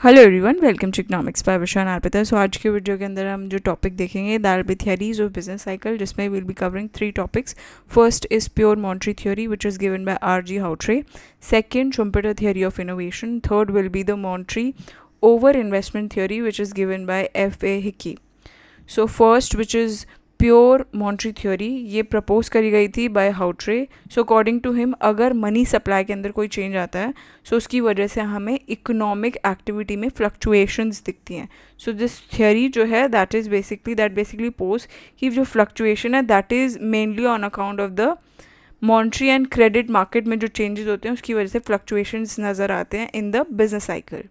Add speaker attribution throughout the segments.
Speaker 1: Hello everyone, welcome to economics by Vishan Arpita. So आज के video के अंदर हम जो टॉपिक देखेंगे that be theories of business cycle, जिसमें will be covering 3 topics. First is pure monetary theory which is given by R G. Hawtrey. Second, Schumpeter theory of innovation. Third will be the monetary over investment theory which is given by F.A. Hickey. So first which is pure monetary theory, ये propose करी गई थी by Hawtrey. So according to him, अगर money supply के अंदर कोई change आता है सो उसकी वजह से हमें इकोनॉमिक एक्टिविटी में फ्लक्चुएशंस दिखती हैं. सो दिस थ्योरी जो है दैट बेसिकली पोज कि जो फ्लक्चुएशन है that is mainly on account of the monetary and credit market में जो चेंजेस होते हैं उसकी वजह से फ्लक्चुएशंस नज़र आते हैं इन द बिजनेस साइकिल.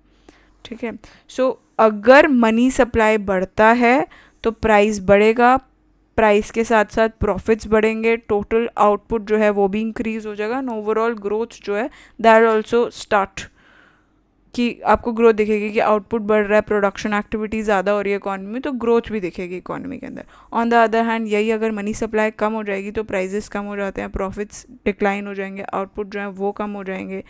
Speaker 1: ठीक है. सो अगर मनी सप्लाई बढ़ता है तो प्राइस बढ़ेगा, प्राइस के साथ साथ प्रॉफिट्स बढ़ेंगे, टोटल आउटपुट जो है वो भी इंक्रीज हो जाएगा एंड ओवरऑल ग्रोथ जो है दैट ऑल्सो स्टार्ट, कि आपको ग्रोथ दिखेगी कि आउटपुट बढ़ रहा है, प्रोडक्शन एक्टिविटी ज़्यादा हो रही है इकॉनमी में, तो ग्रोथ भी दिखेगी इकॉनमी के अंदर. ऑन द अदर हैंड यही अगर मनी सप्लाई कम हो जाएगी तो प्राइजेस कम हो जाते हैं, प्रॉफिट्स डिक्लाइन हो जाएंगे, आउटपुट जो है वो कम हो जाएंगे.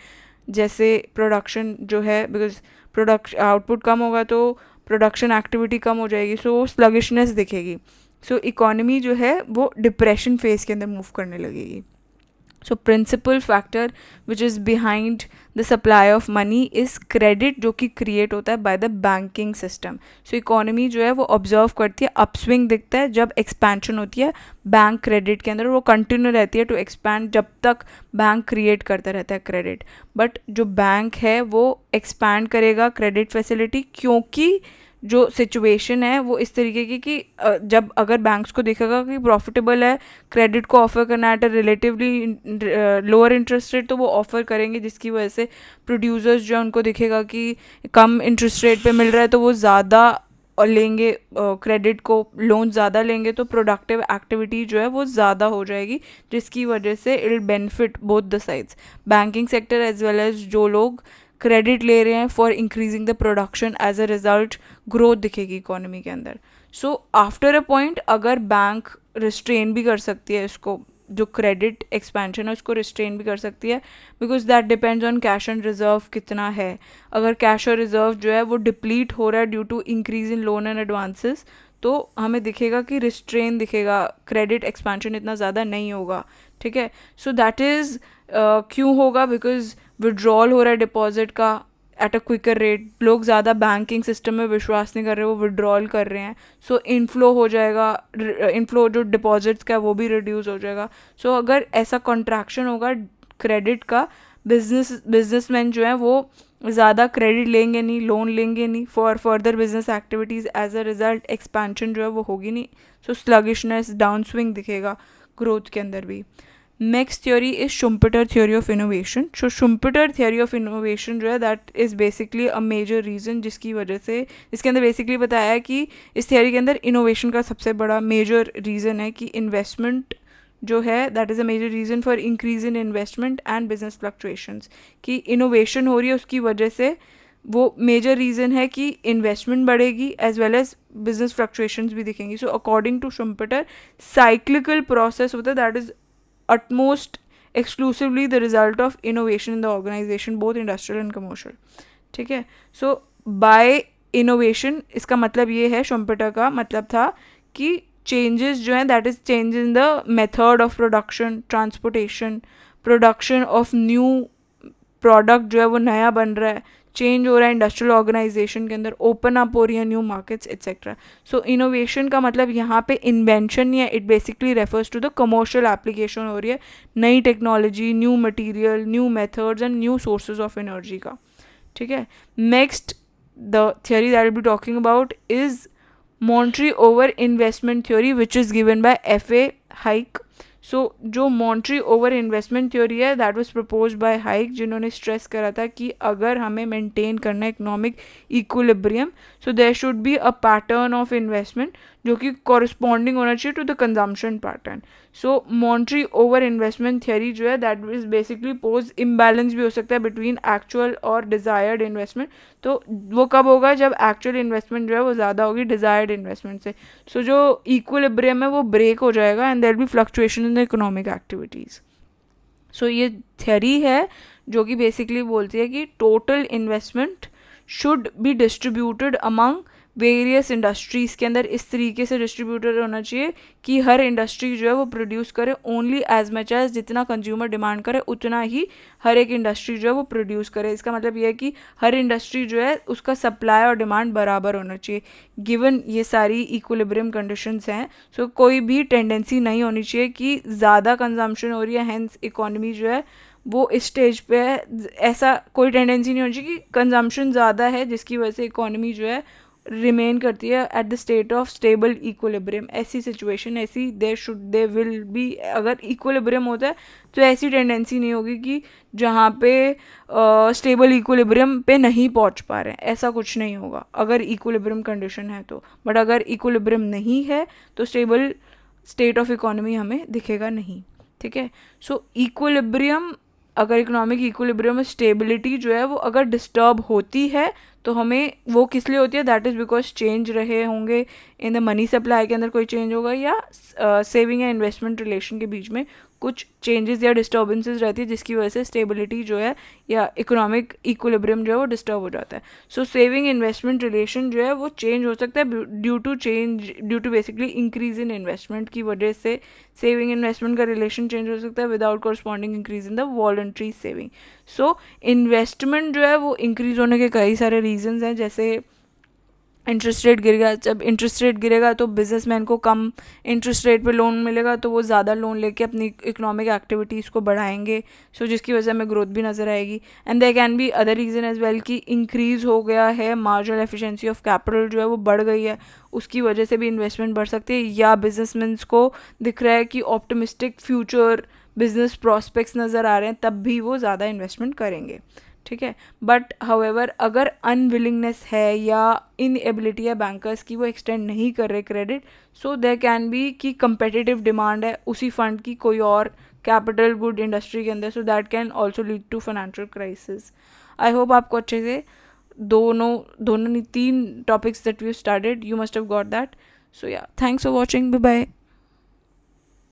Speaker 1: जैसे प्रोडक्शन जो है, बिकॉज प्रोडक्शन आउटपुट कम होगा तो प्रोडक्शन एक्टिविटी कम हो जाएगी, सो स्लगिशनेस दिखेगी. सो इकोनॉमी जो है वो डिप्रेशन फेज के अंदर मूव करने लगेगी. So principal factor which is behind the supply of money is credit, जो कि क्रिएट होता है by the banking system. So economy जो है वो ऑब्जर्व करती है, अपस्विंग दिखता है जब एक्सपेंशन होती है बैंक क्रेडिट के अंदर, वो कंटिन्यू रहती है टू एक्सपैंड जब तक बैंक क्रिएट करता रहता है क्रेडिट. बट जो बैंक है वो एक्सपैंड करेगा क्रेडिट फैसिलिटी, क्योंकि जो सिचुएशन है वो इस तरीके की कि जब अगर बैंक्स को देखेगा कि प्रॉफिटेबल है क्रेडिट को ऑफर करना at a relatively lower interest rate, तो वो ऑफर करेंगे, जिसकी वजह से प्रोड्यूसर्स जो है उनको दिखेगा कि कम इंटरेस्ट रेट पे मिल रहा है तो वो ज़्यादा लेंगे क्रेडिट को, लोन ज़्यादा लेंगे, तो प्रोडक्टिव एक्टिविटी जो है वो ज़्यादा हो जाएगी, जिसकी वजह से it will benefit both the sides, banking sector as well as जो लोग क्रेडिट ले रहे हैं for increasing the production. As a result growth दिखेगी इकोनॉमी के अंदर. सो आफ्टर अ पॉइंट अगर बैंक रिस्ट्रेन भी कर सकती है इसको, जो क्रेडिट एक्सपेंशन है उसको रिस्ट्रेन भी कर सकती है, because that depends on cash and reserve कितना है. अगर कैश और रिजर्व जो है वो डिप्लीट हो रहा है due to increase in loan and advances, तो हमें दिखेगा कि रिस्ट्रेन दिखेगा, क्रेडिट एक्सपेंशन इतना ज़्यादा नहीं होगा. ठीक है. सो दैट इज़ क्यों होगा, बिकॉज विड्रॉल हो रहा है डिपॉजिट का एट अ क्विकर रेट, लोग ज़्यादा बैंकिंग सिस्टम में विश्वास नहीं कर रहे, वो विड्रॉल कर रहे हैं, सो इनफ्लो हो जाएगा, इनफ्लो जो डिपॉजिट्स का है वो भी रिड्यूस हो जाएगा. सो अगर ऐसा कॉन्ट्रैक्शन होगा क्रेडिट का, बिजनेसमैन जो है वो ज़्यादा क्रेडिट लेंगे नहीं, लोन लेंगे नहीं for further business activities, as a result expansion जो है वो होगी नहीं. सो स्लगिशनेस, डाउन स्विंग दिखेगा ग्रोथ के अंदर भी. Next theory is Schumpeter theory of innovation. So Schumpeter theory of innovation जो है that is basically a major reason, जिसकी वजह से इसके अंदर बेसिकली बताया है कि इस थ्योरी के अंदर इनोवेशन का सबसे बड़ा मेजर रीज़न है कि इन्वेस्टमेंट जो है that is a major reason for increase in investment and business fluctuations, कि इनोवेशन हो रही है उसकी वजह से वो मेजर रीज़न है कि इन्वेस्टमेंट बढ़ेगी as well as business fluctuations भी दिखेंगी. So according to Schumpeter cyclical process होता है that is utmost exclusively the result of innovation in the organization, both industrial and commercial. ठीक है. सो बाय इनोवेशन इसका मतलब ये है, शुम्पिटर का मतलब था कि चेंजेस जो हैं that is change in the method of production, transportation, production of new product जो है वो नया बन रहा है, चेंज हो रहा है इंडस्ट्रियल ऑर्गेनाइजेशन के अंदर, ओपन अप हो रही है new markets etcetera. So innovation का मतलब यहाँ पे इन्वेंशन नहीं है, it basically refers to the commercial application हो रही है, नई technology, new material, new methods and new sources of energy का. ठीक है. Next the theory that will be talking about is monetary over investment theory which is given by F.A. Hayek. So जो monetary over investment theory है that was propose bye hike, जिन्होंने stress करा था कि अगर हमें मेंटेन करना है economic equilibrium, so there should be a pattern of investment जो कि कॉरस्पॉन्डिंग होना चाहिए to the consumption pattern. So monetary over investment theory जो है that is basically pose imbalance भी हो सकता है बिटवीन एक्चुअल और डिज़ायर्ड इन्वेस्टमेंट. तो वो कब होगा, जब एक्चुअल इन्वेस्टमेंट जो है वो ज़्यादा होगी डिज़ायर्ड इन्वेस्टमेंट से. सो जो इक्विलिब्रियम है वो ब्रेक हो जाएगा and there be fluctuation in the economic activities. So ये थ्योरी है जो कि बेसिकली बोलती है कि total investment should be distributed among various industries के अंदर इस तरीके से डिस्ट्रीब्यूटेड होना चाहिए कि हर इंडस्ट्री जो है वो प्रोड्यूस करे ओनली एज मच एज जितना कंज्यूमर डिमांड करे उतना ही हर एक इंडस्ट्री जो है वो प्रोड्यूस करे. इसका मतलब ये है कि हर इंडस्ट्री जो है उसका सप्लाई और डिमांड बराबर होना चाहिए. गिवन ये सारी इक्विलिब्रियम कंडीशंस हैं, सो कोई भी टेंडेंसी नहीं होनी चाहिए कि ज़्यादा कंजम्पशन हो रही है हेंस इकोनॉमी जो है वो इस स्टेज पे है. ऐसा कोई टेंडेंसी नहीं होनी चाहिए कि कंजम्पशन ज़्यादा है जिसकी वजह से इकोनॉमी जो है रिमेन करती है at the state of stable equilibrium. ऐसी सिचुएशन ऐसी दे विल बी, अगर इक्विलिब्रियम होता है तो ऐसी टेंडेंसी नहीं होगी कि जहाँ पे स्टेबल इक्विलिब्रियम पे नहीं पहुँच पा रहे हैं, ऐसा कुछ नहीं होगा अगर इक्विलिब्रियम कंडीशन है तो. बट अगर इक्विलिब्रियम नहीं है तो स्टेबल स्टेट ऑफ इकोनॉमी हमें दिखेगा नहीं. ठीक है. सो इक्विलिब्रियम, अगर इकोनॉमिक इक्विलिब्रियम में स्टेबिलिटी जो है वो अगर डिस्टर्ब होती है तो हमें वो किस लिए होती है, दैट इज़ बिकॉज चेंज रहे होंगे इन द मनी सप्लाई के अंदर कोई चेंज होगा या सेविंग या इन्वेस्टमेंट रिलेशन के बीच में कुछ चेंजेस या डिस्टर्बेंसेस रहती है जिसकी वजह से स्टेबिलिटी जो है या इकोनॉमिक इक्विलिब्रियम जो है वो डिस्टर्ब हो जाता है. सो सेविंग इन्वेस्टमेंट रिलेशन जो है वो चेंज हो सकता है due to basically increase in investment की वजह से सेविंग इन्वेस्टमेंट का रिलेशन चेंज हो सकता है without corresponding increase in the voluntary saving. So investment जो है वो इंक्रीज होने के कई सारे रीजंस हैं, जैसे इंटरेस्ट रेट गिर गया. जब इंटरेस्ट रेट गिरेगा तो बिजनेसमैन को कम इंटरेस्ट रेट पे लोन मिलेगा तो वो ज़्यादा लोन लेके अपनी इकोनॉमिक एक्टिविटीज़ को बढ़ाएंगे. सो जिसकी वजह से हमें ग्रोथ भी नज़र आएगी. And there can be other reason as well कि इंक्रीज़ हो गया है मार्जिनल एफिशिएंसी ऑफ कैपिटल जो है वो बढ़ गई है, उसकी वजह से भी इन्वेस्टमेंट बढ़ सकती है. या बिजनेसमैन्स को दिख रहा है कि ऑप्टिमिस्टिक फ्यूचर बिजनेस प्रॉस्पेक्ट्स नज़र आ रहे हैं, तब भी वो ज़्यादा इन्वेस्टमेंट करेंगे. ठीक है. बट हाउएवर अगर अनविलिंगनेस है या इनएबिलिटी है बैंकर्स की वो एक्सटेंड नहीं कर रहे credit, so there can be कि कंपेटिटिव डिमांड है उसी फंड की कोई और कैपिटल गुड इंडस्ट्री के अंदर, so that can also lead to financial crisis. I hope आपको अच्छे से दोनों नहीं 3 topics that we started you must have got that. So yeah, thanks for watching. Bye bye.